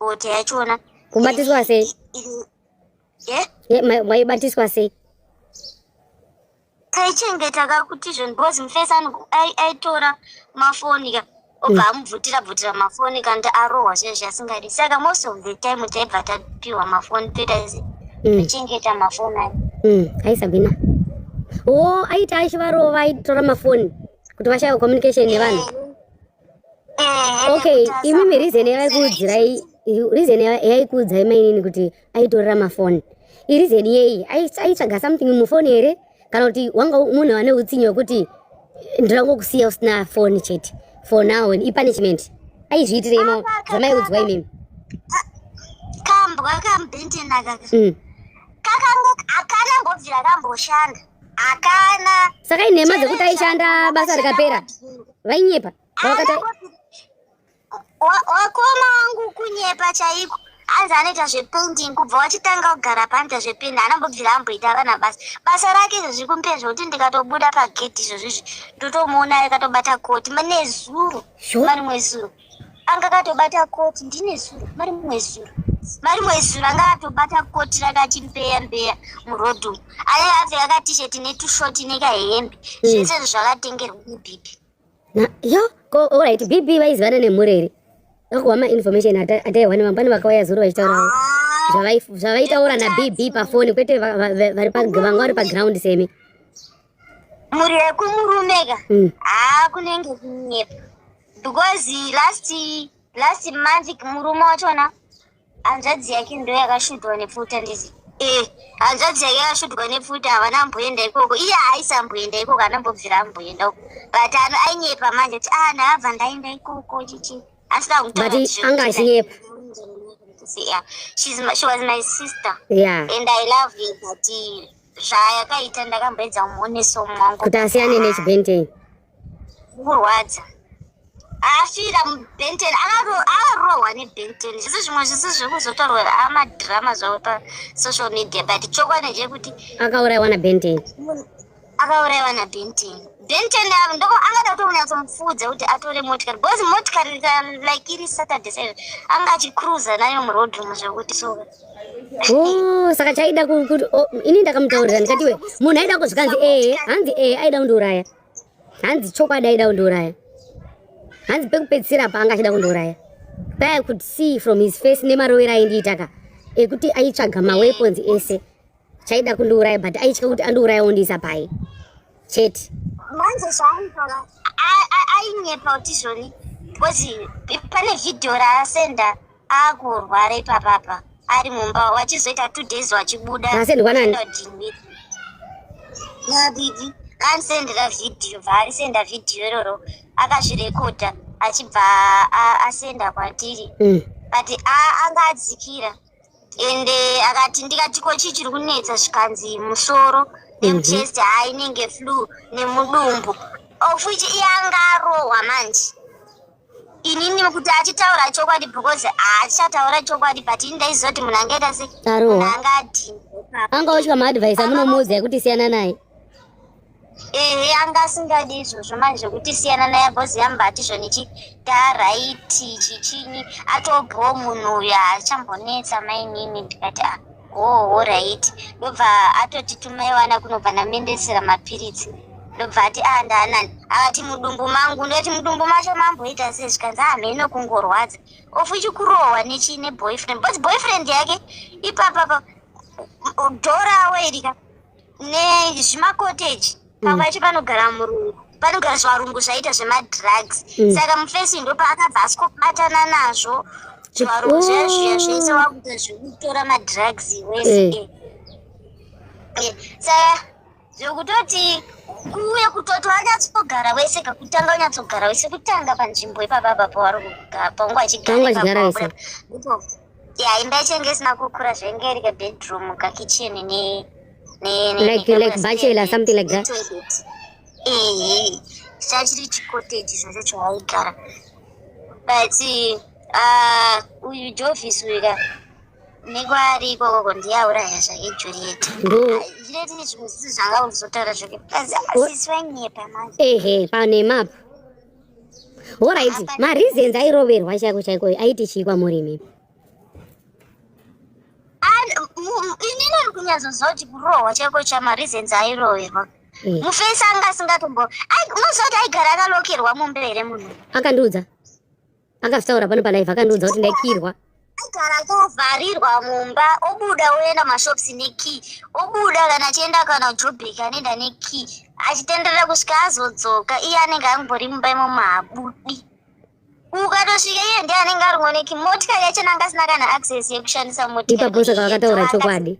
kuti yachona kubatiswa sei maibatiswa sei kaichengeta kakuti zvinhu because mufesani aitora mafoni ka obva amubvutira mafoni kandi arohwa zvezvo asingadi saka most of the time taibva tapiwa mafoni toita achengeta mafoni ayo aisabina aita achivarova aitora mafoni kuti vashaya communication nevanhu okay imimi reason yaikuudzai mainini kuti aitorera mafoni ireason yei aitsvaga something mufoni here kana kuti wanga munhu ane utsinye wekuti ndirangokusiya usina foni chete for now and punishment aizviitiremo zvamaiudzwa imimi kambwa kambentena kaka akanangobvira kamboshanda akana saka inhema dzekuti aishanda basa rikapera vainyepa wakoma wangu kunyepa chaiko anzi anoita zvepainting kubva wachitanga kugara panoita zvependi anambobvira amboita vana basa rake izvozvi kumberi zvokuti ndikatobuda pagedhi izvozvizvi ndotomuona akatobata koti mane zuro mari mwezuro anga akatobata koti ndine zuro mari mwezuro anga akatobata koti rakachimbeya murodhumu aya abve akatisheti netushoti nekahembe zvese zvakatengerwa nebhibi yo alright bibi vaizivana nemureri akuwama information ataiwana mambani vakauya zuro vachitaurawo zvavaitaura nabibi pafoni kwete vanga vari paground semi muri yekumurumeka kunenge kunyepa because last month murume wachona hanzvadzi yake ndo yakashudwa nepfuta ndizi hanzvadzi yake yakashudwa nepfuta havana amboenda ikoko iye haisamboenda ikoko anambobvira amboenda uko but ainyepa manje kuti ndaabva ndaenda ikoko chichi but anga achinyepa she was my sister and I love you but zvayakaita ndakamboedza kumuoneso mwangu kuti asiyane nechibenten kurwadza afira mubenten akarohwa nebenten zvese zvimwe zvisi zvekuzotaurwa amadhirama zvavo pasocial media but chokwadi ndechekuti akaurayiwa nabenten benten ndoko angada kutonyatsomufudza kuti atore motikari because motikari like iri Saturday saizvo anga achicruisa nayo murodroom zvekuti soka saka chaida kuti ini ndakamutaurira ndikatiwe munhu aida kuzvikanzi hanzi aida kundiuraya hanzi chokwadi aida kundiuraya hanzi pekupedzisira pa anga achida kundiuraya I could see from his face nemarovero aindiitaka ekuti aitsvaga maweapons ese chaida kundiuraya but aitya kuti andiurayawo ndiisa pai chete manje zvaaitaa ainyepa kuti zvoni because pane vhidhiyo raasenda akurwara ipapapa ari mumba wachizoita 2 days wachibuda nadidi kanisendera vhidhiyo vaarisenda vhidhiyo iroro akazvirekodha achibva asenda kwatiri but anga adzikira ende akati ndikatiko chii chiri kunetsa zvikanzi musoro nemuchest inenge flu nemudumbu of which iye anga arohwa manje inini kuti achitaura chokwadi because achataura chokwadi but ini ndaiziva kuti munhu angaita se munhu anga adhini anga uchika maadvisa munomuudza yekuti siyana naye anga asingadi izvozvo manje kuti siyana naye because yambati zvonichi daraiti chichinyi atobvawo munhu uyo achambonetsa mainini ndikati right ndobva atoti tumaiwana kunobva namendesera mapiritsi ndobva ati ndanani akati mudumbu mangu ndoti mudumbu macho mamboita sei zvikanzi mheno kungorwadza ofu chikurohwa neboyfriend but boyfriend yake ipapapa dhora werika nezvimakoteji pamwe panogara murungu panogara zvarungu zvaita zvemadrugs saka mufesi ndo paakabva asikobatana nazvo zvarungu zvezviya zvese wakuita zvekutora madrugs wese saka zvokutoti kuuye kutoti wanyatsogara wese kakutanga wanyatsogara wese kutanga panzvimbo ipapapa paungu achigara imba ichenge isina kukura zvenge rika bedroom kakicheni like bachelor something like that chachiri chikoteji zvacho chawaigara but uyu Jovis uyu nekwari ikoko ndiyauraya zvake Juliet Juliet ni zvimwe zvisi zvanga uzotaura zvake asisi wanyepa manje pane map alright mareasons airoverwa chaiko chaiko aiti chii kwamuri mimi kunyazozoti kurohwa chaiko chamareasons airoverwa. Mufesi anga asingatombo unozoti aigara akalokerwa mumbere munhu. Akandiudza. Akafitaura pano palive akandiudza kuti ndaikirwa. Aigara akavharirwa mumba, obuda oenda mashops neki, obuda kana achienda kana Joburg anoenda neki, achitenderera kusvika azodzoka iye anenge angori mumba imomo haabudi. Ukatosvika iye ndiye anenge arimwo neki, motikari yachona anga asina kana access yekushandisa motikari. Ipapo saka vakataura chokwadi.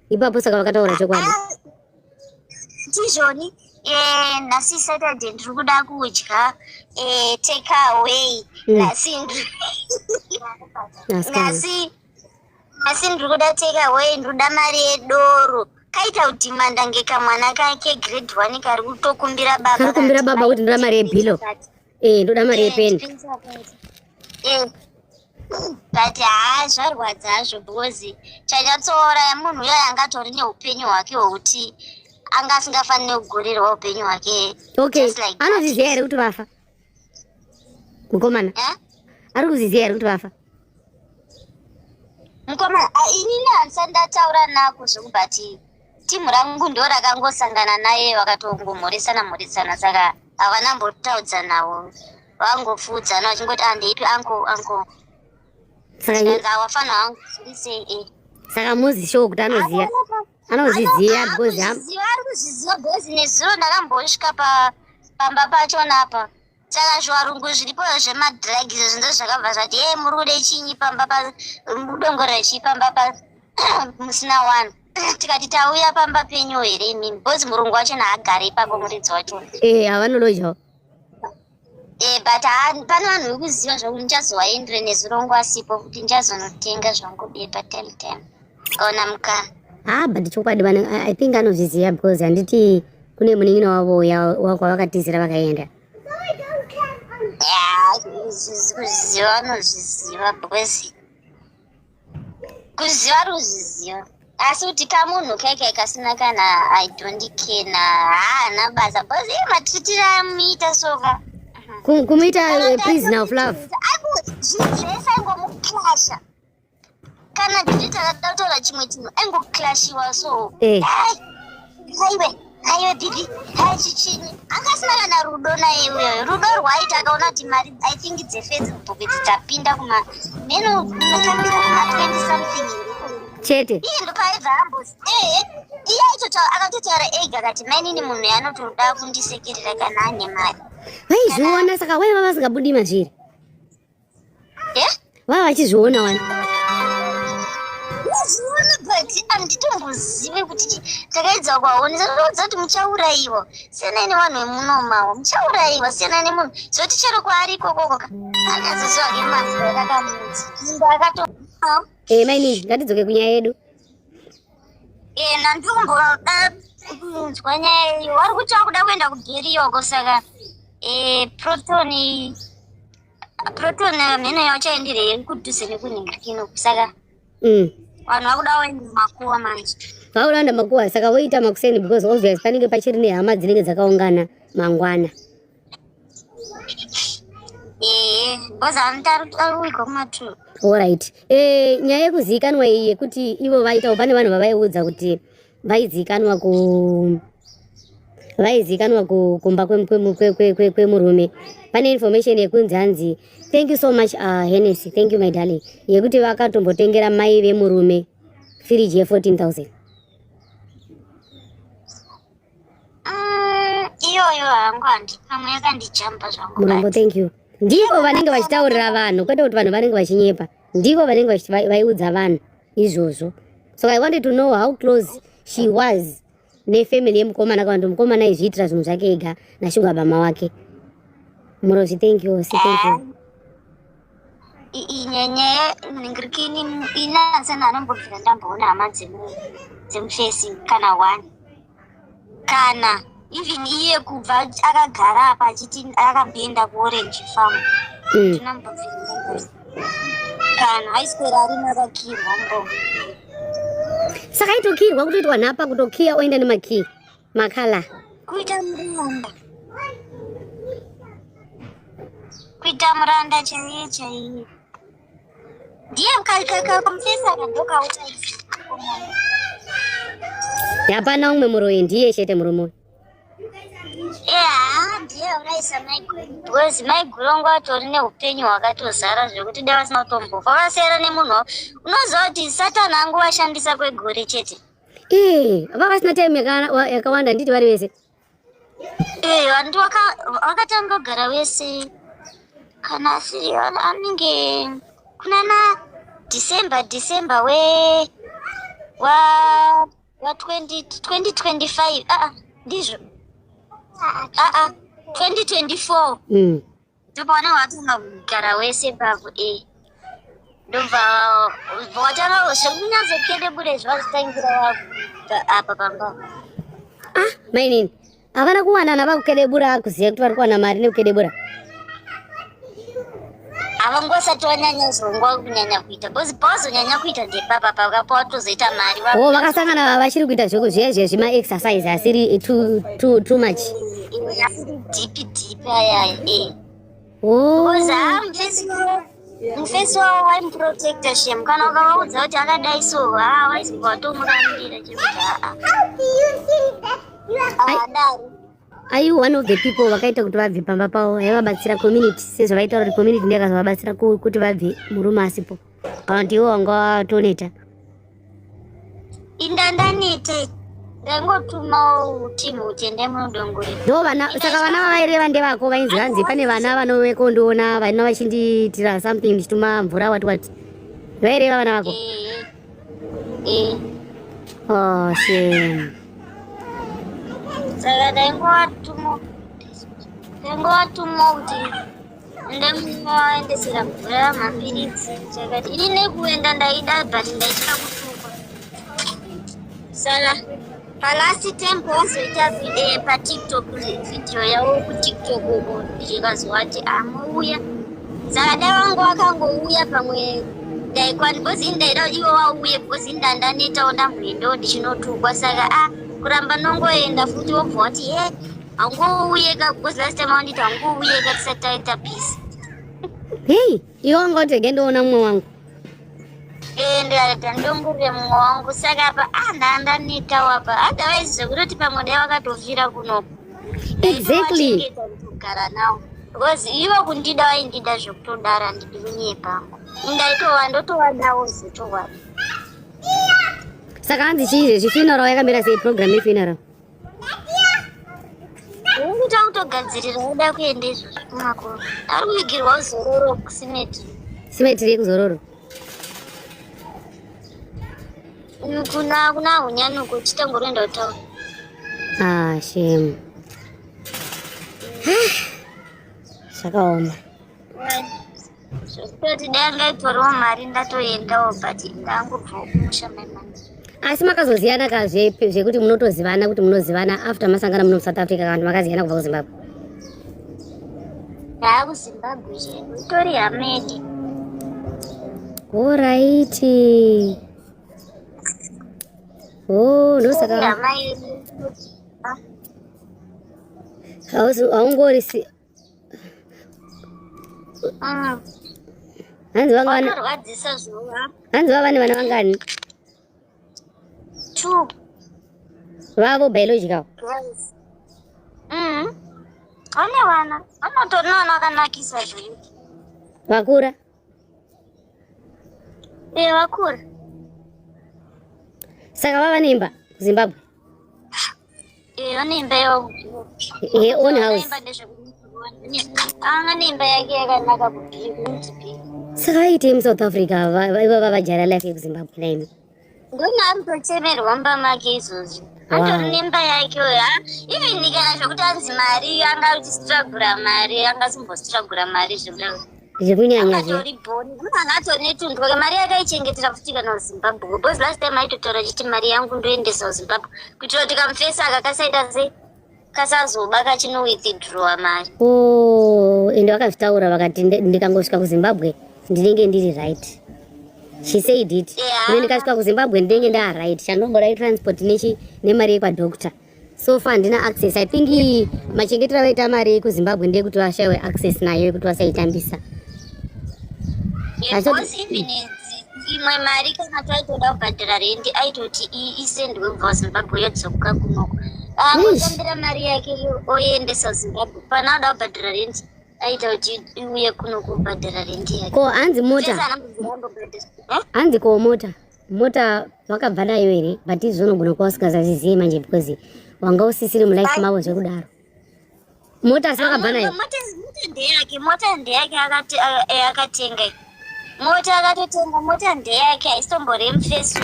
Ipapo saka vakataura chokwadi. Tizvoni nhasi Saturday ndiri kuda kudya take away nhasi ndiri kuda take away ndiri kuda mari yedoro. Kaita kudhimanda ngekamwana kake grade 1 kari kutokumbira baba. Kari kumbira baba kuti ndoda mari yebhilo. Ndoda mari yepeni. But zvarwadza hazvo because chanyatsoora munhu uyo angatori neupenyu hwake hwokuti anga asingafaniri kugurirwa upenyu hwake. Okay, anozviziva here kuti vafa? Mukomana? Ari kuzviziva here kuti vafa? Mukomana, inini handisati ndataura nako zvekubati timu rangu ndo rakangosangana naye vakatongomhoresana saka havana mbotaudza navo. Vangofuudzana vachingoti andeipi anko. Saka wafana wangu sei. Saka muzi show kuti anoziva. Anozviziva because arikuzviziva because nezuro ndakambosvika pamba pachona apa. Saka zviwarungu zviripo zvemadhiragi izvo ndo zvakabva zvati muri kude chinyi pamba mudongorera chii pamba musina wani. Tikati tauya pamba penyu here imini because murungu wachona haagari ipapo muridzi wacho. Havanolodyawo. But pane vanhu vekuziva zvokuti ndichazovaendere nezurongo asipo kuti ndichazonotenga zvangu bepa time kaona mukana. But chokwadi I think anozviziva because handiti kune munin'ina wavo kwavakatizira vakaenda. Kuziva vanozviziva because kuziva ruzviziva asi kuti kamunhu kaikai kasina kana I don't care na haana basa because matritiro amuita soka kumuita prisoner of love. Zvese aingomuklasha kana dirita radatora chimwe chinhu aingoklashiwa so haiwe bibi haichichini anga asina kana rudo naye uyoyo. Rudo rwaita akaona kuti mari I think it's a Facebook dzitapinda meno inotambira kuma 20 something chete iye ndo paibva ambosi iye akatotaura ega akati mainini munhu yanotoda kundisekerera kana ane mari. Vaizviona saka waiva vasingabudi mazviri. Vava vachizviona wani. Vazviona but handitombozive kuti takaedza kuvaonesa zvoudza kuti muchaurayiwa siyana nevanhu vemunomawo muchaurayiwa siyana nemunhu zoti chero kwaariko koko akazoziva kemaziva akamunzi inda akato mainini ngatidzoke kunyaya yedu. Nandikumboda kunzwa nyaya iyo vari kuti vakuda kuenda kugeriyoko saka proton mheno yachaendere iri kudhuze nekunhingirikino saka vanhu vakuda waenda makuva manje. Vakuda waenda makuva saka voita makuseni because obvious panenge pachiri nehama dzinenge dzakaungana mangwana. Because arikuigwa kuma2. Alright. Nyaya yekuzivikanwa iyi yekuti ivo vaitawo pane vanhu vavaiudza kuti vaizivikanwa kumba kwemurume. Pane information yekunzi hanzi thank you so much Hennessy, thank you my darling, yekuti vakatombotengera mai vemurume firiji ye14,000. Iyoyo hangu handipamwe yakandijamba zvangu. Murombo thank you. Ndiko vanenge vachitaurira vanhu kwete kuti vanhu vanenge vachinyepa. Ndiko vanenge vaiudza vanhu izvozvo. So I wanted to know how close she was nefamily yemukomana kana kuti mukomana izviitira zvinhu zvake ega nashuga bama wake. Murozi thank you. Thank you. Nyaya ningirikini inansana anombobvira ndamboona hama dzemufesi kana 1 kana even iye kubva akagara apa achiti akabenda kuorange farm tinambobvira kana aiswera arimo akakirwa mbo saka itokirwa kutoitwa nhapa kutokiya oenda nemakii makala kuita muranda chaiye ndiye kamufesa akadzoka utaisi Hapana umwe muroyi ndiye chete murume. Ndiye unaisa maiguru. Because maiguru wangu atori neupenyu hwakatozara zvekuti dai vasina kutombofa. Vakasiyana nemunhu unoziva kuti Satani angu washandisa kwegore chete. Vakasina time yakawanda nditi vari vese. Vantu vakatanga kugara vese. Kana asiri anenge kunana December wa 2025 ndizvo 2024 ndopona watanga kugara wese pavo ndobva watanga zvekunyatsokedebure zvazitangira apa pamba mainini havana kuwanana vakukedebura kuziva kuti vari kuwana mari nekukedebura havangosati wanyanya zvongwa kunyanya kuita bcause pawazonyanya kuita ndepapa pakapa watozoita mari vakasangana vachiri kuita zviya zvima-exercise asiri too much deep aya because mufesi wavo waimuprotecta shem kana ukavaudza kuti akadai so waizibva watomuramira chekuti adaro. Are you one of the people vakaita kuti vabve pamba pavo yavabatsira community sezvavaitaura kuti community ndiyakazovabatsira kuti vabve murume asipo kana kuti iwo wanga watoneta? Indandanete ndangotumawo timu utende munodongore ndo vana saka vana vavaireva ndevako vainzi hanzi pane vana vanowekondiona vana vachindiitira something ndichituma mvura wati vaireva vana vako? Oh shame. Saka ndaingowatuma kuti ndamuendesera mvura mapiritsi chakati ini kuenda ndaida but ndaitira kutuka. Saka palast time wazoita patiktok video yavo kutiktok uko zvikazovati amouya. Saka dai vangu vakangouya pamwe daikwani bcause ndaida ivo vauye bcause ndandanetawo ndamboendawo ndichinotukwa. Saka kuramba nongoenda futi wobva wati hangouyeka because last time wanditi hangouyeka tisati taita peace. Iwo wanga utege ndoona mumwe wangu ndikati ndongorire mumwe wangu. Saka apa ndandanetawo apa otherwise zvekutoti pamwe dai vakatofira kunoko exactly kugara nawo because ivo kundida vaindida zvekutodara ndidinye pangu ndaitova ndotowadawo zitowada. Saka hanzi chiizve zvifuneral yakamira sei program yefuneral? Ukuta kutogadzirira uda kuenda izvozvo kumakuru ari kuvigirwa zororo kusimetri yekuzororo kuna hunyanuko chitangoroenda kutaura. Shame. Zvakaoma zvekutoti dai angaitoriwo mari ndatoendawo but ndangobva kumusha maimani. Asi makazoziyana kazve zvekuti munotozivana kuti munozivana after masangana muno South Africa kana makaziyana kubva kuZimbabwe? kuZimbabwe itori hamedi. Alright. Ndosaka haungorisi hanzi vava nevana vangani? 2 vavo biological? Vane vana vanotori navana vakanakisa zvoio. Vakura? Vakura. Saka vava neimba kuZimbabwe? Vane imba yavo. Own house? Anga neimba yake yakanaka kuti. Saka vaitei muSouth Africa ivava vajara life yekuZimbabwe naimi? Ndona arikutochemerwa mba make izvozvo. Atori nemba yake even kana zvokuti anzi mari anga uchistragura mari angasimbostragura mari zvekudaro zvekunyanya atori netundwa mari yakaichengetera futi kana kuZimbabwe because last time aitotaura chiti mari yangu ndoendesa kuZimbabwe kuitira kuti kamufesa aka kasaita sei kasazoba kachino withdrawa mari. Ende vakazvitaura vakati ndikangosvika kuZimbabwe ndinenge ndiri right. She said it. When ndikasvika kuZimbabwe ndinenge ndaa right. Chandongora transport nemari yekwadoctor. So far ndina access. I think machengetero vaita mari yekuZimbabwe ndeyekuti vashayiwe access nayo yekuti vasaitambisa. imwe mari kana taitoda kubhadhara rendi aitoti isendwe kubva Zimbabwe yodzoka kunoko. Mutambira mari yake oendesa Zimbabwe. Pana oda kubhadhara rendi aita kuti iuye kuno kubhadhara rendi yake. Ko hanzi mota. Hanzi ko mota wakabva nayo here but izvonogona kuva usingasazizive manje because wanga usisiri mulife mavo zvekudaro. Mota asi wakabva nayo. Mota ndeyake akatenga. Mota akatotenga mota ndeyake haisitomborei mufesu.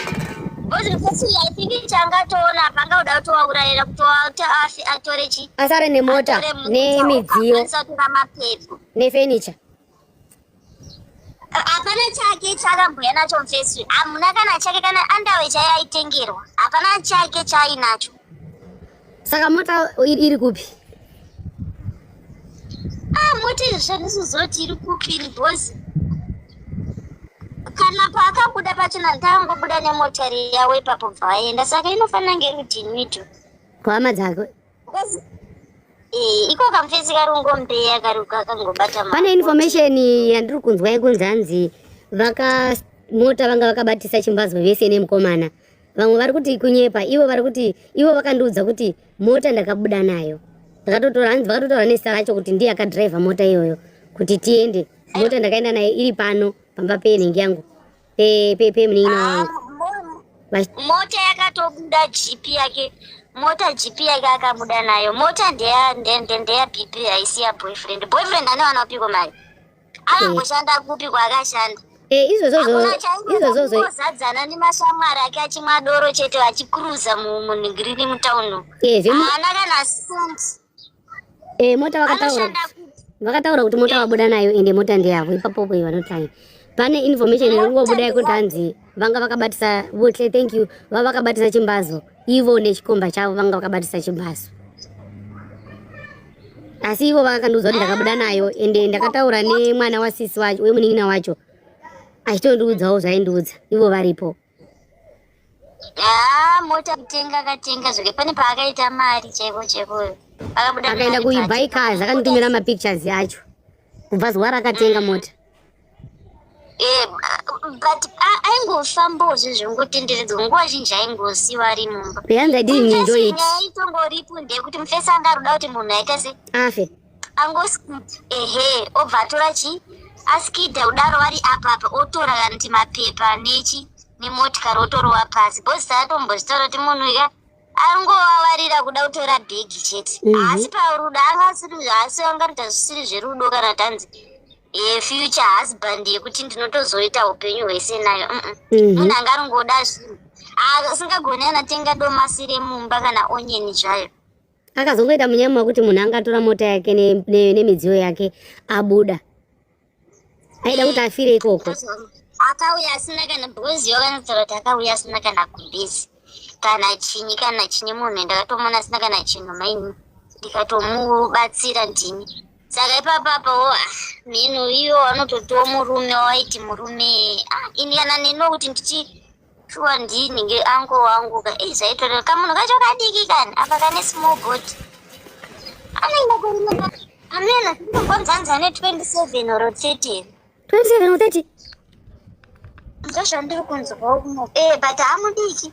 Bozi mufesu I think changatoona pangauda kutovaurayira kuti atore chi. Asare nemota nemidziyo nefurniture. Hapana chake chakamboya nacho mufesu. Hamuna kana chake kana andawe chaaitengerwa. Hapana chake chaainacho. Saka mota iri kupi? Mota izvozvoti iri kupi ni bosi. Kana paakabuda pachona ndangobuda nemotari yawe ipapo bva vaenda. Saka inofanira ngerudhini ito. Kuhama dzako? Iko kamufesi karungombeya kakangobata. Pane information yandiri kunzwa yekunzi hanzi mota vanga vakabatisa chimbazwa vese nemukomana. Vamwe vari kuti kunyepa, ivo vakandiudza kuti mota ndakabuda nayo. Vakatotora nezita racho kuti ndiye akadhiraivha mota iyoyo kuti tiende. Mota ndakaenda nayo iri pano pamba penhingi yangu pemunina wangu. Mota yakatobuda GP yake. Mota GP yake akabuda nayo. Mota ndeya BP haisi ya boyfriend. Boyfriend ane wanapiko mari. Anangoshanda kupi kwaakashanda. Izvozvo zadzana nemashamwari ake achimwa doro chete vachikuruza munhigirini mutauno. Haana kana senti. Mota vakataura kuti mota vabuda nayo ende mota ndeyavo ipapopo vanotanya. Pane information iringobuda yekuti hanzi vanga vakabatisa votle thank you vakabatisa chimbazo ivo nechikomba chavo vanga vakabatisa chimbazo. Asi ivo vakakandiudza kuti ndakabuda nayo ende ndakataura nemwana wasisi wacho wemunin'ina wacho achitondiudzawo zvaindiudza ivo varipo. Mota akatenga zvoke pane paakaita mari chaivo akaenda kuibuy cars akanditumira mapictures yacho kubva zuva rakatenga mota. But aingofambawo zvongotenderedzwa nguva zhinji aingosiwa ari mumba. Yanzi I didn't enjoy it. Itongoripo ndekuti mufesi angaruda kuti munhu aita se afe angoskida obva atora chi askidha kudaro vari apapa otora kana kuti mapepa nemotikari otorowa pasi. Bosi taatombozvitaura kuti munhu ika angovavarira kuda kutora bhegi chete. Asi parudo asi angaruta zvisiri zverudo kana tanzi future husband yekuti ndinotozoita upenyu hwese nayo. Munhu angarongoda zvinhu asingagoni anatenga domasi remumba kana onyeni zvayo. Akazongoita munyama wekuti munhu angatora mota yake nemidziyo yake abuda aida kuti afire ikoko. Akauya asina kana bhoziyo kanataura kuti akauya asina kana kumbezi kana chinyi munhu ndakatomona asina kana chinhu maini ndikatomubatsira ndini. Saka ipapapo mhinhu iyo anototiwo murume waiti murume ini kana ninokuti ndichitshuwa ndinhinge ango wangu zvaitoreva kamunhu kacho kadiki kani apa kane small boat anoenda kurume amena ndinogonzanza ne 27 or 30 27 or 30 ndozvandiri kunzwawo kuno but hamudiki